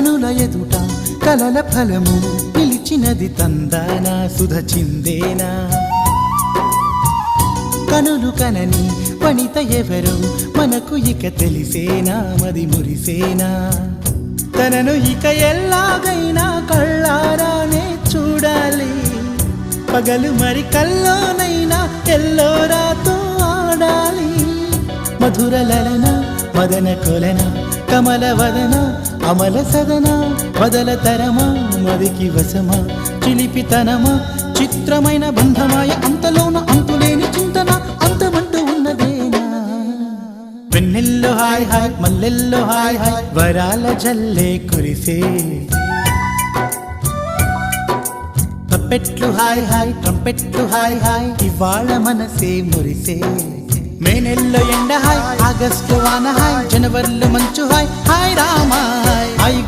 కనుల ఎదుట కలల ఫలము పిలిచినది తందానా సుధ చిందేనా కనులు కనని వనిత ఎవరు మనకు ఇక తెలిసేనా మది మురిసేనా తనను ఇక ఎల్లాగైనా కళ్ళారానే చూడాలి పగలు మరి కల్లోనైనా ఎల్లోరాతో ఆడాలి మధుర లలన మదన కొలన కమల వదన అమల సదన వదల తరమా మదికి వశమా చిలిపితనమా చిత్రమైన బంధమాయ అంతలోన అంతులేని చింతన అంతమంటూ ఉన్నదేనా వెన్నెల్లో హాయ్ హాయ్ మల్లెల్లో హాయ్ హాయ్ వరాల జల్లే కురిసే తప్పెట్లు హాయ్ హాయ్ ట్రంపెట్లు హాయ్ హాయ్ ఇవాళ మనసే మురిసే మే నెలలో ఎండ హాయ్ ఆగస్టు వాన హాయ్ జనవరిలో మంచు హాయ్ హాయ్ రామా హాయ్